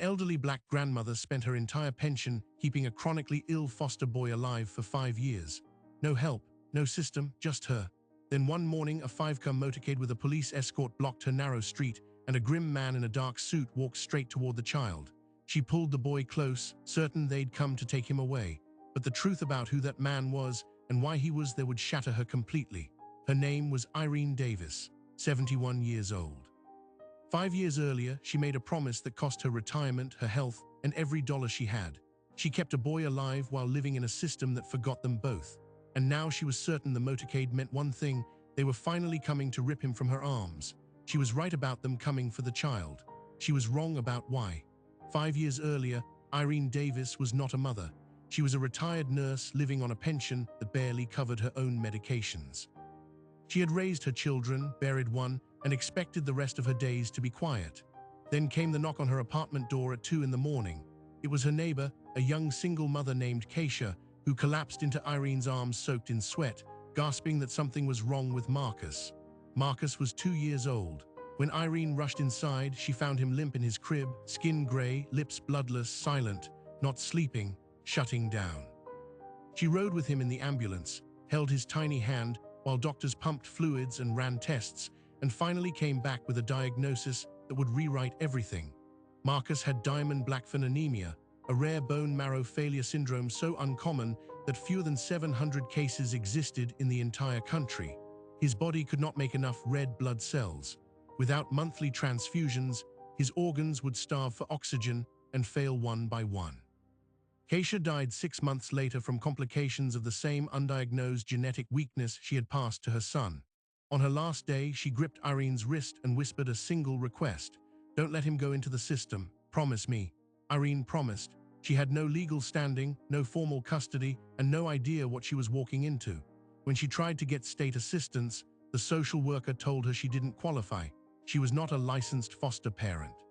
An elderly black grandmother spent her entire pension keeping a chronically ill foster boy alive for 5 years. No help, no system, just her. Then one morning, a 5-car motorcade with a police escort blocked her narrow street, and a grim man in a dark suit walked straight toward the child. She pulled the boy close, certain they'd come to take him away. But the truth about who that man was and why he was there would shatter her completely. Her name was Irene Davis, 71 years old. 5 years earlier, she made a promise that cost her retirement, her health, and every dollar she had. She kept a boy alive while living in a system that forgot them both. And now she was certain the motorcade meant one thing: they were finally coming to rip him from her arms. She was right about them coming for the child. She was wrong about why. 5 years earlier, Irene Davis was not a mother. She was a retired nurse living on a pension that barely covered her own medications. She had raised her children, buried one, and expected the rest of her days to be quiet. Then came the knock on her apartment door at 2 in the morning. It was her neighbor, a young single mother named Keisha, who collapsed into Irene's arms soaked in sweat, gasping that something was wrong with Marcus. Marcus was 2 years old. When Irene rushed inside, she found him limp in his crib, skin gray, lips bloodless, silent, not sleeping, shutting down. She rode with him in the ambulance, held his tiny hand while doctors pumped fluids and ran tests, and finally came back with a diagnosis that would rewrite everything. Marcus had diamond-blackfen anemia, a rare bone marrow failure syndrome so uncommon that fewer than 700 cases existed in the entire country. His body could not make enough red blood cells. Without monthly transfusions, his organs would starve for oxygen and fail one by one. Keisha died 6 months later from complications of the same undiagnosed genetic weakness she had passed to her son. On her last day, she gripped Irene's wrist and whispered a single request: "Don't let him go into the system. Promise me." Irene promised. She had no legal standing, no formal custody, and no idea what she was walking into. When she tried to get state assistance, the social worker told her she didn't qualify. She was not a licensed foster parent.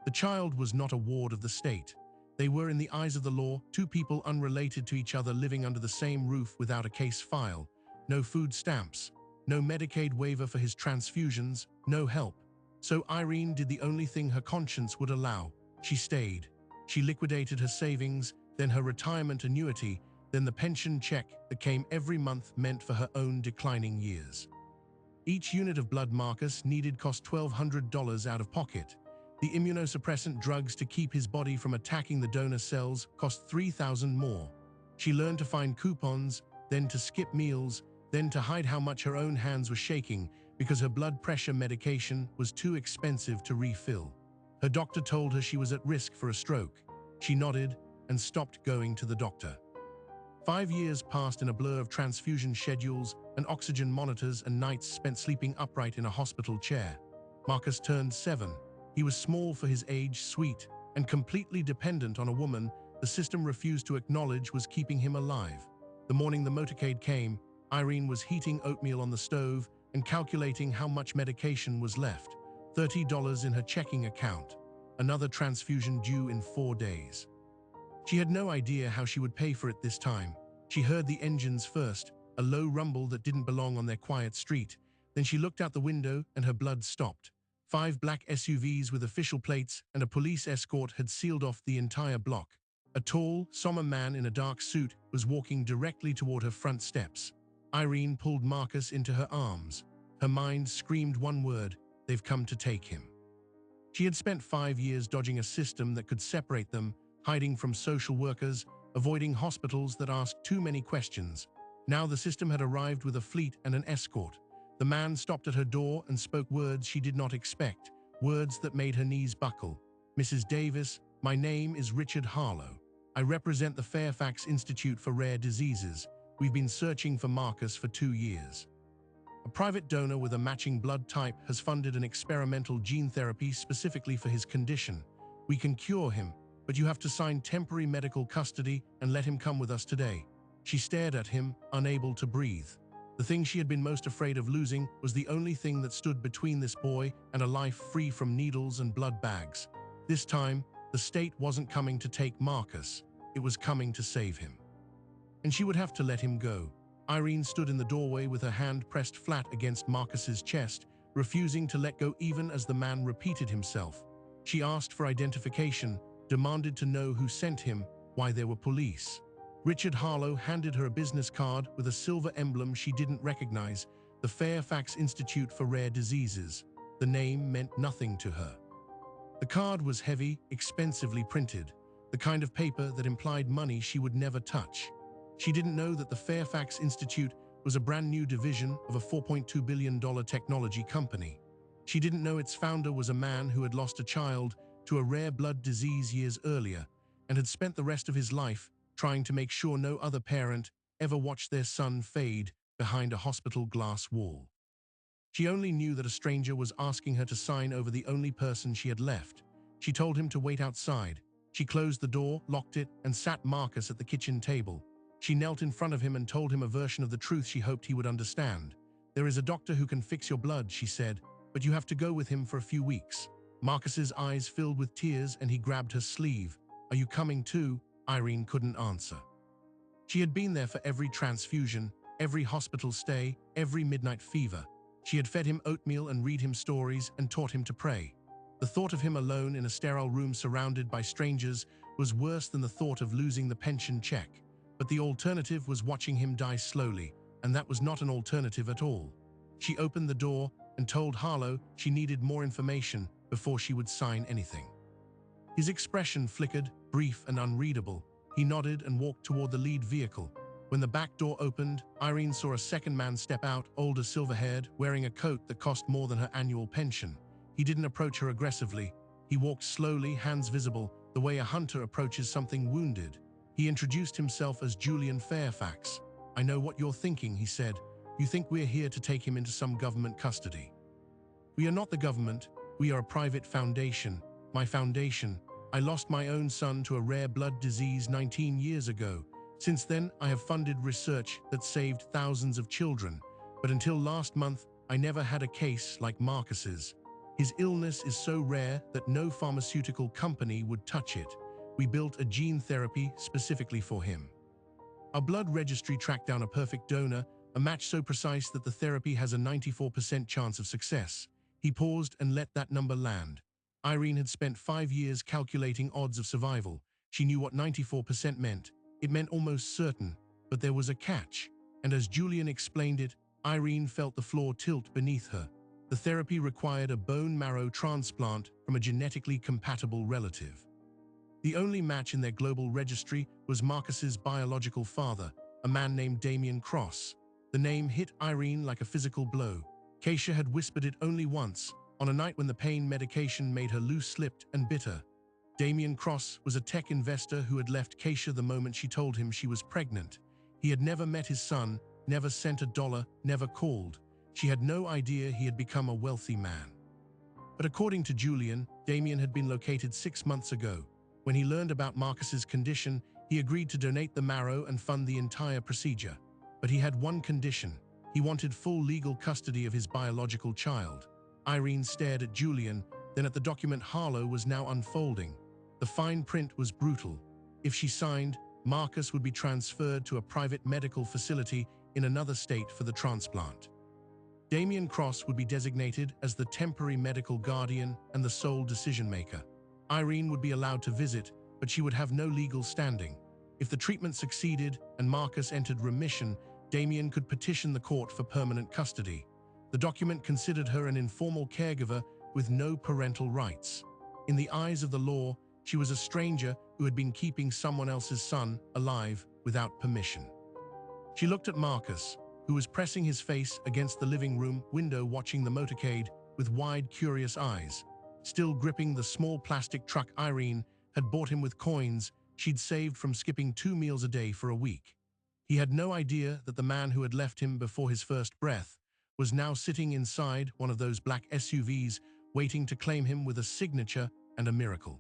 The child was not a ward of the state. They were, in the eyes of the law, two people unrelated to each other living under the same roof without a case file. No food stamps, no Medicaid waiver for his transfusions, no help. So Irene did the only thing her conscience would allow. She stayed. She liquidated her savings, then her retirement annuity, then the pension check that came every month meant for her own declining years. Each unit of blood Marcus needed cost $1,200 out of pocket. The immunosuppressant drugs to keep his body from attacking the donor cells cost $3,000 more. She learned to find coupons, then to skip meals, then to hide how much her own hands were shaking because her blood pressure medication was too expensive to refill. Her doctor told her she was at risk for a stroke. She nodded and stopped going to the doctor. 5 years passed in a blur of transfusion schedules and oxygen monitors and nights spent sleeping upright in a hospital chair. Marcus turned 7. He was small for his age, sweet, and completely dependent on a woman the system refused to acknowledge was keeping him alive. The morning the motorcade came, Irene was heating oatmeal on the stove and calculating how much medication was left. $30 in her checking account. Another transfusion due in 4 days. She had no idea how she would pay for it this time. She heard the engines first, a low rumble that didn't belong on their quiet street. Then she looked out the window and her blood stopped. 5 black SUVs with official plates and a police escort had sealed off the entire block. A tall, somber man in a dark suit was walking directly toward her front steps. Irene pulled Marcus into her arms. Her mind screamed one word: they've come to take him. She had spent 5 years dodging a system that could separate them, hiding from social workers, avoiding hospitals that asked too many questions. Now the system had arrived with a fleet and an escort. The man stopped at her door and spoke words she did not expect, words that made her knees buckle. "Mrs. Davis, my name is Richard Harlow. I represent the Fairfax Institute for Rare Diseases. We've been searching for Marcus for 2 years. A private donor with a matching blood type has funded an experimental gene therapy specifically for his condition. We can cure him, but you have to sign temporary medical custody and let him come with us today." She stared at him, unable to breathe. The thing she had been most afraid of losing was the only thing that stood between this boy and a life free from needles and blood bags. This time, the state wasn't coming to take Marcus. It was coming to save him. And she would have to let him go. Irene stood in the doorway with her hand pressed flat against Marcus's chest, refusing to let go even as the man repeated himself. She asked for identification, demanded to know who sent him, why there were police. Richard Harlow handed her a business card with a silver emblem she didn't recognize, the Fairfax Institute for Rare Diseases. The name meant nothing to her. The card was heavy, expensively printed, the kind of paper that implied money she would never touch. She didn't know that the Fairfax Institute was a brand new division of a $4.2 billion technology company. She didn't know its founder was a man who had lost a child to a rare blood disease years earlier and had spent the rest of his life trying to make sure no other parent ever watched their son fade behind a hospital glass wall. She only knew that a stranger was asking her to sign over the only person she had left. She told him to wait outside. She closed the door, locked it, and sat Marcus at the kitchen table. She knelt in front of him and told him a version of the truth she hoped he would understand. "There is a doctor who can fix your blood," she said, "but you have to go with him for a few weeks." Marcus's eyes filled with tears and he grabbed her sleeve. "Are you coming too?" Irene couldn't answer. She had been there for every transfusion, every hospital stay, every midnight fever. She had fed him oatmeal and read him stories and taught him to pray. The thought of him alone in a sterile room surrounded by strangers was worse than the thought of losing the pension check. But the alternative was watching him die slowly, and that was not an alternative at all. She opened the door and told Harlow she needed more information before she would sign anything. His expression flickered, brief and unreadable. He nodded and walked toward the lead vehicle. When the back door opened, Irene saw a second man step out, older, silver-haired, wearing a coat that cost more than her annual pension. He didn't approach her aggressively. He walked slowly, hands visible, the way a hunter approaches something wounded. He introduced himself as Julian Fairfax. "I know what you're thinking," he said. "You think we're here to take him into some government custody. We are not the government. We are a private foundation. My foundation. I lost my own son to a rare blood disease 19 years ago. Since then, I have funded research that saved thousands of children. But until last month, I never had a case like Marcus's. His illness is so rare that no pharmaceutical company would touch it. We built a gene therapy specifically for him. Our blood registry tracked down a perfect donor, a match so precise that the therapy has a 94% chance of success." He paused and let that number land. Irene had spent 5 years calculating odds of survival. She knew what 94% meant. It meant almost certain, but there was a catch. And as Julian explained it, Irene felt the floor tilt beneath her. The therapy required a bone marrow transplant from a genetically compatible relative. The only match in their global registry was Marcus's biological father, a man named Damien Cross. The name hit Irene like a physical blow. Keisha had whispered it only once, on a night when the pain medication made her loose-lipped and bitter. Damien Cross was a tech investor who had left Keisha the moment she told him she was pregnant. He had never met his son, never sent $1, never called. She had no idea he had become a wealthy man. But according to Julian, Damien had been located 6 months ago. When he learned about Marcus's condition, he agreed to donate the marrow and fund the entire procedure. But he had one condition. He wanted full legal custody of his biological child. Irene stared at Julian, then at the document Harlow was now unfolding. The fine print was brutal. If she signed, Marcus would be transferred to a private medical facility in another state for the transplant. Damien Cross would be designated as the temporary medical guardian and the sole decision-maker. Irene would be allowed to visit, but she would have no legal standing. If the treatment succeeded and Marcus entered remission, Damien could petition the court for permanent custody. The document considered her an informal caregiver with no parental rights. In the eyes of the law, she was a stranger who had been keeping someone else's son alive without permission. She looked at Marcus, who was pressing his face against the living room window watching the motorcade with wide, curious eyes. Still gripping the small plastic truck Irene had bought him with coins she'd saved from skipping 2 meals a day for a week. He had no idea that the man who had left him before his first breath was now sitting inside one of those black SUVs waiting to claim him with a signature and a miracle.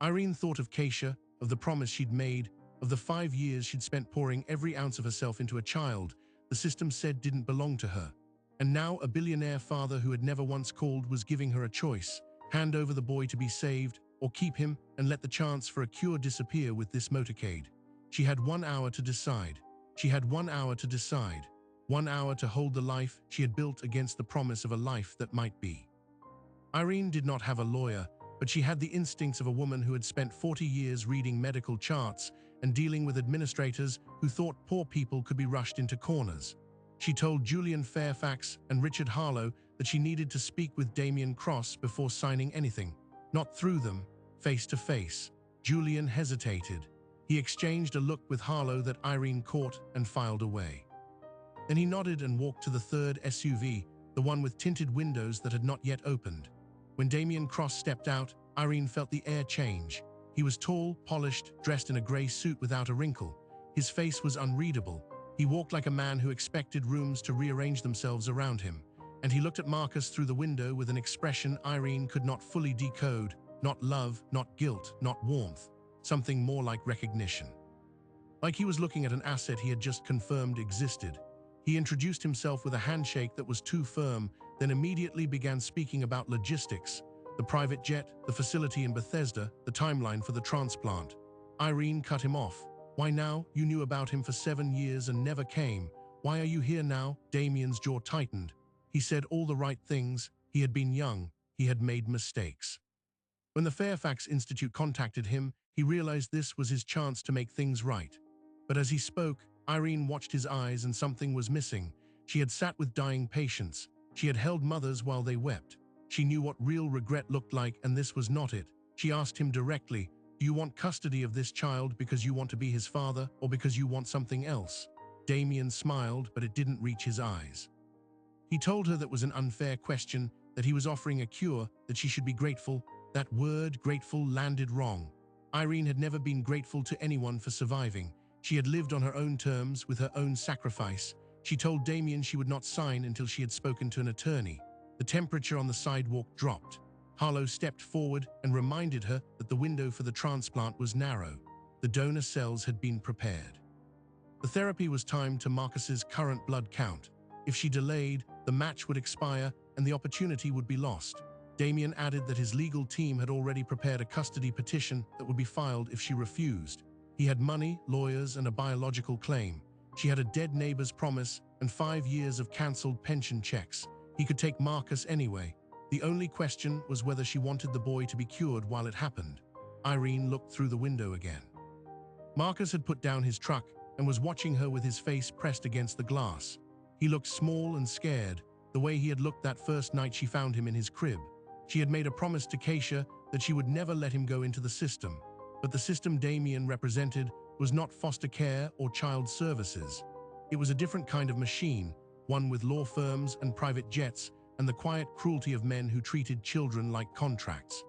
Irene thought of Keisha, of the promise she'd made, of the 5 years she'd spent pouring every ounce of herself into a child the system said didn't belong to her. And now a billionaire father who had never once called was giving her a choice: hand over the boy to be saved, or keep him and let the chance for a cure disappear with this motorcade. She had 1 hour to decide. She had 1 hour to decide. 1 hour to hold the life she had built against the promise of a life that might be. Irene did not have a lawyer, but she had the instincts of a woman who had spent 40 years reading medical charts and dealing with administrators who thought poor people could be rushed into corners. She told Julian Fairfax and Richard Harlow that she needed to speak with Damien Cross before signing anything, not through them, face to face. Julian hesitated. He exchanged a look with Harlow that Irene caught and filed away. Then he nodded and walked to the third SUV, the one with tinted windows that had not yet opened. When Damien Cross stepped out, Irene felt the air change. He was tall, polished, dressed in a grey suit without a wrinkle. His face was unreadable. He walked like a man who expected rooms to rearrange themselves around him. And he looked at Marcus through the window with an expression Irene could not fully decode. Not love, not guilt, not warmth. Something more like recognition. Like he was looking at an asset he had just confirmed existed. He introduced himself with a handshake that was too firm, then immediately began speaking about logistics, the private jet, the facility in Bethesda, the timeline for the transplant. Irene cut him off. Why now? You knew about him for 7 years and never came. Why are you here now? Damien's jaw tightened. He said all the right things. He had been young. He had made mistakes. When the Fairfax Institute contacted him, he realized this was his chance to make things right. But as he spoke, Irene watched his eyes and something was missing. She had sat with dying patients. She had held mothers while they wept. She knew what real regret looked like, and this was not it. She asked him directly, "Do you want custody of this child because you want to be his father or because you want something else?" Damien smiled, but it didn't reach his eyes. He told her that was an unfair question, that he was offering a cure, that she should be grateful. That word, grateful, landed wrong. Irene had never been grateful to anyone for surviving. She had lived on her own terms, with her own sacrifice. She told Damien she would not sign until she had spoken to an attorney. The temperature on the sidewalk dropped. Harlow stepped forward and reminded her that the window for the transplant was narrow. The donor cells had been prepared. The therapy was timed to Marcus's current blood count. If she delayed, the match would expire and the opportunity would be lost. Damien added that his legal team had already prepared a custody petition that would be filed if she refused. He had money, lawyers, and a biological claim. She had a dead neighbor's promise and 5 years of cancelled pension checks. He could take Marcus anyway. The only question was whether she wanted the boy to be cured while it happened. Irene looked through the window again. Marcus had put down his truck and was watching her with his face pressed against the glass. He looked small and scared, the way he had looked that first night she found him in his crib. She had made a promise to Keisha that she would never let him go into the system. But the system Damien represented was not foster care or child services. It was a different kind of machine, one with law firms and private jets and the quiet cruelty of men who treated children like contracts.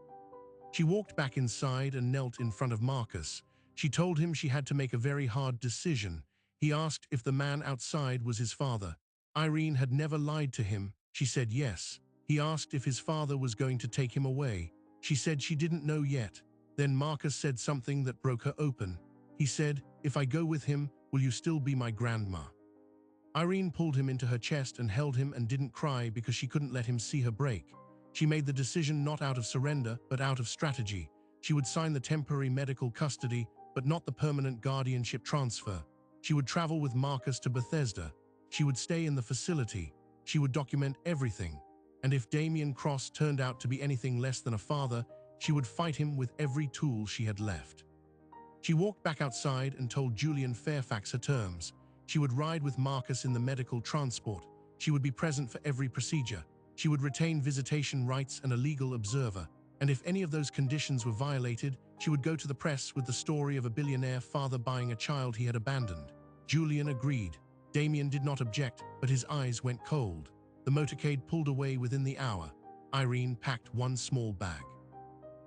She walked back inside and knelt in front of Marcus. She told him she had to make a very hard decision. He asked if the man outside was his father. Irene had never lied to him. She said yes. He asked if his father was going to take him away. She said she didn't know yet. Then Marcus said something that broke her open. He said, "If I go with him, will you still be my grandma?" Irene pulled him into her chest and held him and didn't cry because she couldn't let him see her break. She made the decision not out of surrender, but out of strategy. She would sign the temporary medical custody, but not the permanent guardianship transfer. She would travel with Marcus to Bethesda. She would stay in the facility. She would document everything. And if Damien Cross turned out to be anything less than a father, she would fight him with every tool she had left. She walked back outside and told Julian Fairfax her terms. She would ride with Marcus in the medical transport. She would be present for every procedure. She would retain visitation rights and a legal observer. And if any of those conditions were violated, she would go to the press with the story of a billionaire father buying a child he had abandoned. Julian agreed. Damien did not object, but his eyes went cold. The motorcade pulled away within the hour. Irene packed one small bag.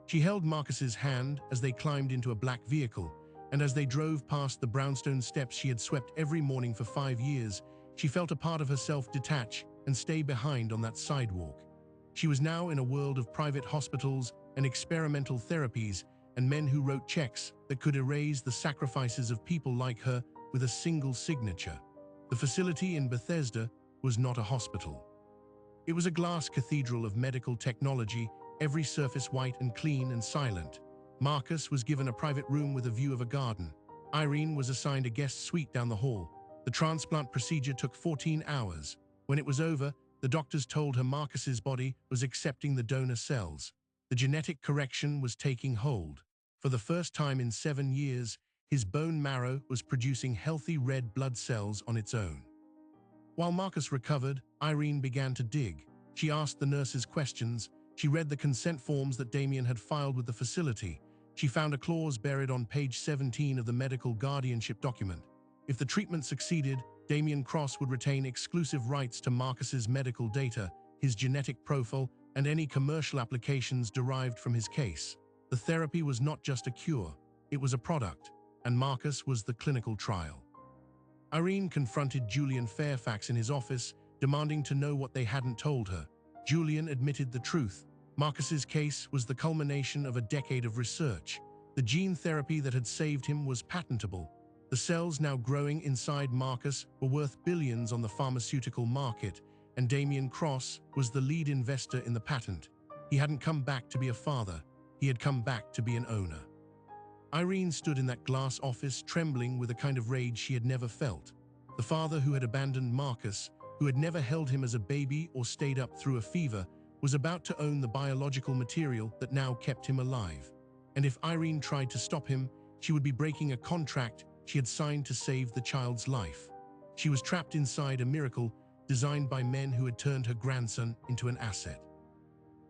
She held Marcus's hand as they climbed into a black vehicle, and as they drove past the brownstone steps she had swept every morning for 5 years, she felt a part of herself detach and stay behind on that sidewalk. She was now in a world of private hospitals and experimental therapies and men who wrote checks that could erase the sacrifices of people like her with a single signature. The facility in Bethesda was not a hospital. It was a glass cathedral of medical technology, every surface white and clean and silent. Marcus was given a private room with a view of a garden. Irene was assigned a guest suite down the hall. The transplant procedure took 14 hours. When it was over, the doctors told her Marcus's body was accepting the donor cells. The genetic correction was taking hold. For the first time in 7 years, his bone marrow was producing healthy red blood cells on its own. While Marcus recovered, Irene began to dig. She asked the nurses questions. She read the consent forms that Damien had filed with the facility. She found a clause buried on page 17 of the medical guardianship document. If the treatment succeeded, Damien Cross would retain exclusive rights to Marcus's medical data, his genetic profile, and any commercial applications derived from his case. The therapy was not just a cure, it was a product, and Marcus was the clinical trial. Irene confronted Julian Fairfax in his office, demanding to know what they hadn't told her. Julian admitted the truth. Marcus's case was the culmination of a decade of research. The gene therapy that had saved him was patentable. The cells now growing inside Marcus were worth billions on the pharmaceutical market, and Damien Cross was the lead investor in the patent. He hadn't come back to be a father. He had come back to be an owner. Irene stood in that glass office, trembling with a kind of rage she had never felt. The father who had abandoned Marcus, who had never held him as a baby or stayed up through a fever, was about to own the biological material that now kept him alive. And if Irene tried to stop him, she would be breaking a contract she had signed to save the child's life. She was trapped inside a miracle designed by men who had turned her grandson into an asset.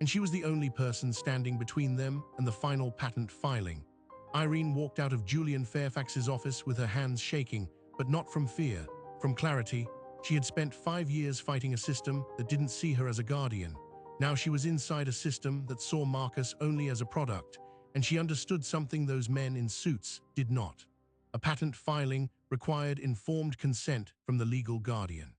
And she was the only person standing between them and the final patent filing. Irene walked out of Julian Fairfax's office with her hands shaking, but not from fear, from clarity. She had spent 5 years fighting a system that didn't see her as a guardian. Now she was inside a system that saw Marcus only as a product, and she understood something those men in suits did not. A patent filing required informed consent from the legal guardian.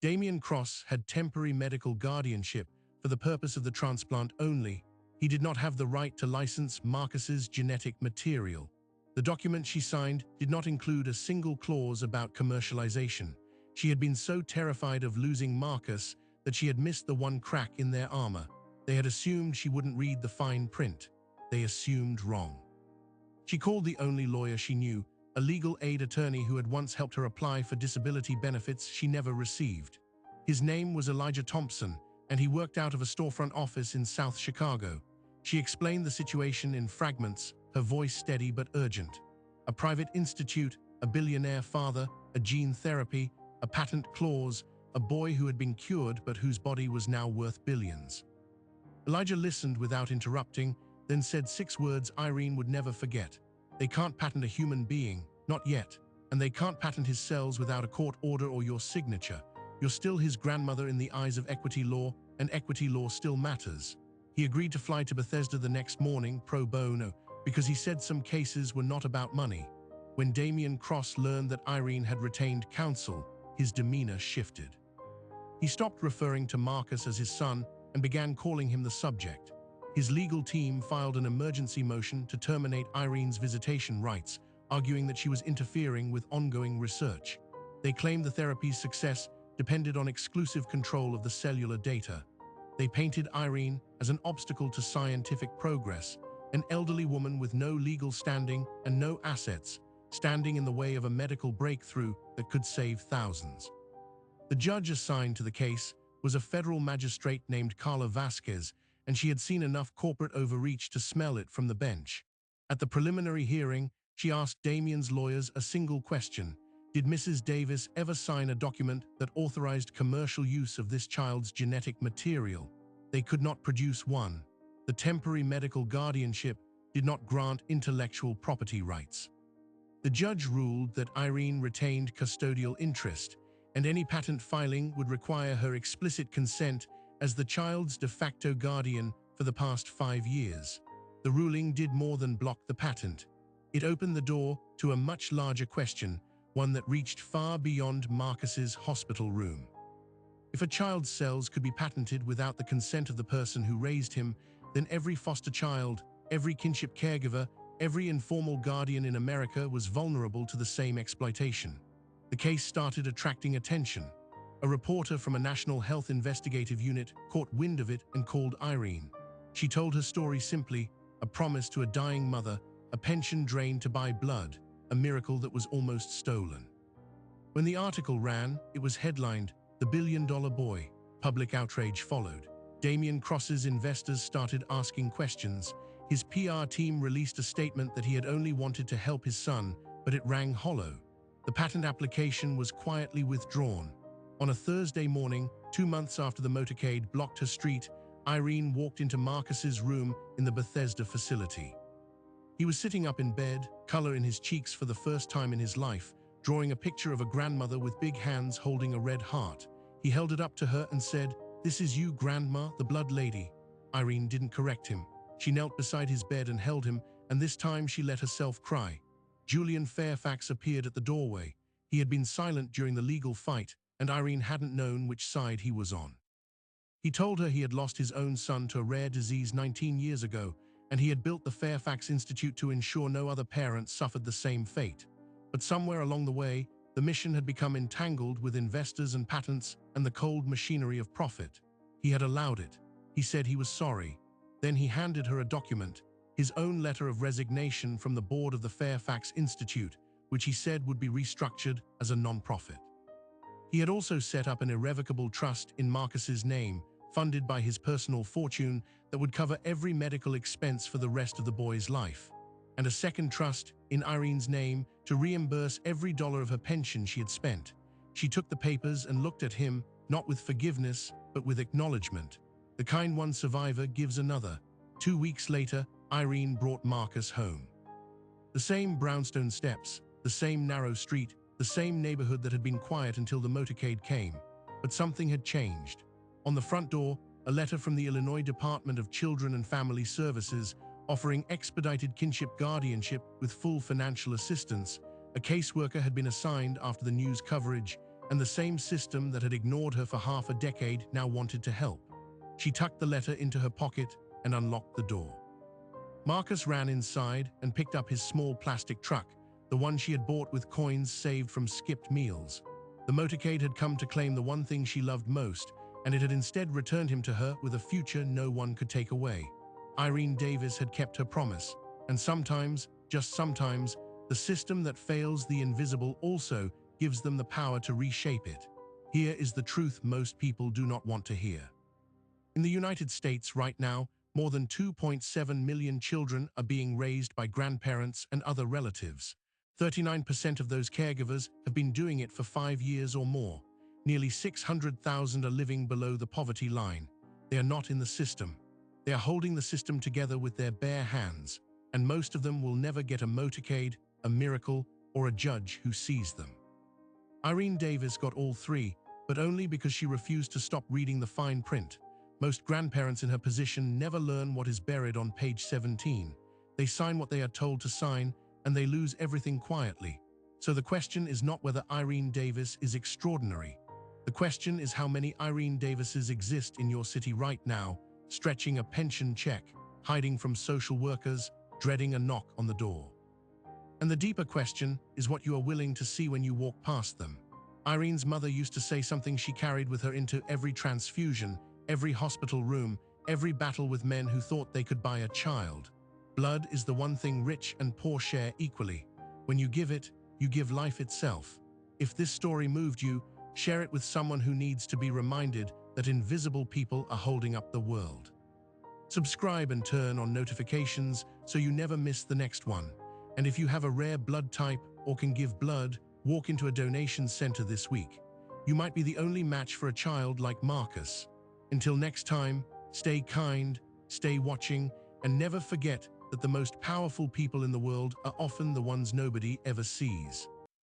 Damien Cross had temporary medical guardianship for the purpose of the transplant only. He did not have the right to license Marcus's genetic material. The document she signed did not include a single clause about commercialization. She had been so terrified of losing Marcus that she had missed the one crack in their armor. They had assumed she wouldn't read the fine print. They assumed wrong. She called the only lawyer she knew, a legal aid attorney who had once helped her apply for disability benefits she never received. His name was Elijah Thompson, and he worked out of a storefront office in South Chicago. She explained the situation in fragments, her voice steady but urgent. A private institute, a billionaire father, a gene therapy, a patent clause, a boy who had been cured but whose body was now worth billions. Elijah listened without interrupting, then said 6 words Irene would never forget. They can't patent a human being, not yet, and they can't patent his cells without a court order or your signature. You're still his grandmother in the eyes of equity law, and equity law still matters. He agreed to fly to Bethesda the next morning, pro bono, because he said some cases were not about money. When Damien Cross learned that Irene had retained counsel, his demeanor shifted. He stopped referring to Marcus as his son and began calling him the subject. His legal team filed an emergency motion to terminate Irene's visitation rights, arguing that she was interfering with ongoing research. They claimed the therapy's success depended on exclusive control of the cellular data. They painted Irene as an obstacle to scientific progress, an elderly woman with no legal standing and no assets, standing in the way of a medical breakthrough that could save thousands. The judge assigned to the case was a federal magistrate named Carla Vasquez, and she had seen enough corporate overreach to smell it from the bench. At the preliminary hearing, she asked Damien's lawyers a single question: did Mrs. Davis ever sign a document that authorized commercial use of this child's genetic material? They could not produce one. The temporary medical guardianship did not grant intellectual property rights. The judge ruled that Irene retained custodial interest, and any patent filing would require her explicit consent as the child's de facto guardian for the past 5 years. The ruling did more than block the patent. It opened the door to a much larger question, one that reached far beyond Marcus's hospital room. If a child's cells could be patented without the consent of the person who raised him, then every foster child, every kinship caregiver, every informal guardian in America was vulnerable to the same exploitation. The case started attracting attention. A reporter from a national health investigative unit caught wind of it and called Irene. She told her story simply: a promise to a dying mother, a pension drained to buy blood, a miracle that was almost stolen. When the article ran, it was headlined, "The Billion-Dollar Boy." Public outrage followed. Damien Cross's investors started asking questions. His PR team released a statement that he had only wanted to help his son, but it rang hollow. The patent application was quietly withdrawn. On a Thursday morning, 2 months after the motorcade blocked her street, Irene walked into Marcus's room in the Bethesda facility. He was sitting up in bed, color in his cheeks for the first time in his life, drawing a picture of a grandmother with big hands holding a red heart. He held it up to her and said, "This is you, Grandma, the blood lady." Irene didn't correct him. She knelt beside his bed and held him, and this time she let herself cry. Julian Fairfax appeared at the doorway. He had been silent during the legal fight, and Irene hadn't known which side he was on. He told her he had lost his own son to a rare disease 19 years ago, and he had built the Fairfax Institute to ensure no other parent suffered the same fate. But somewhere along the way, the mission had become entangled with investors and patents and the cold machinery of profit. He had allowed it. He said he was sorry. Then he handed her a document, his own letter of resignation from the board of the Fairfax Institute, which he said would be restructured as a non-profit. He had also set up an irrevocable trust in Marcus's name, funded by his personal fortune, that would cover every medical expense for the rest of the boy's life, and a second trust in Irene's name to reimburse every dollar of her pension she had spent. She took the papers and looked at him, not with forgiveness, but with acknowledgement. The kind one survivor gives another. 2 weeks later, Irene brought Marcus home. The same brownstone steps, the same narrow street, the same neighborhood that had been quiet until the motorcade came. But something had changed. On the front door, a letter from the Illinois Department of Children and Family Services offering expedited kinship guardianship with full financial assistance. A caseworker had been assigned after the news coverage, and the same system that had ignored her for half a decade now wanted to help. She tucked the letter into her pocket and unlocked the door. Marcus ran inside and picked up his small plastic truck, the one she had bought with coins saved from skipped meals. The motorcade had come to claim the one thing she loved most, and it had instead returned him to her with a future no one could take away. Irene Davis had kept her promise, and sometimes, just sometimes, the system that fails the invisible also gives them the power to reshape it. Here is the truth most people do not want to hear. In the United States right now, more than 2.7 million children are being raised by grandparents and other relatives. 39% of those caregivers have been doing it for 5 years or more. Nearly 600,000 are living below the poverty line. They are not in the system. They are holding the system together with their bare hands, and most of them will never get a motorcade, a miracle, or a judge who sees them. Irene Davis got all three, but only because she refused to stop reading the fine print. Most grandparents in her position never learn what is buried on page 17. They sign what they are told to sign, and they lose everything quietly. So the question is not whether Irene Davis is extraordinary. The question is how many Irene Davises exist in your city right now, stretching a pension check, hiding from social workers, dreading a knock on the door. And the deeper question is what you are willing to see when you walk past them. Irene's mother used to say something she carried with her into every transfusion, every hospital room, every battle with men who thought they could buy a child. Blood is the one thing rich and poor share equally. When you give it, you give life itself. If this story moved you, share it with someone who needs to be reminded that invisible people are holding up the world. Subscribe and turn on notifications so you never miss the next one. And if you have a rare blood type or can give blood, walk into a donation center this week. You might be the only match for a child like Marcus. Until next time, stay kind, stay watching, and never forget that the most powerful people in the world are often the ones nobody ever sees.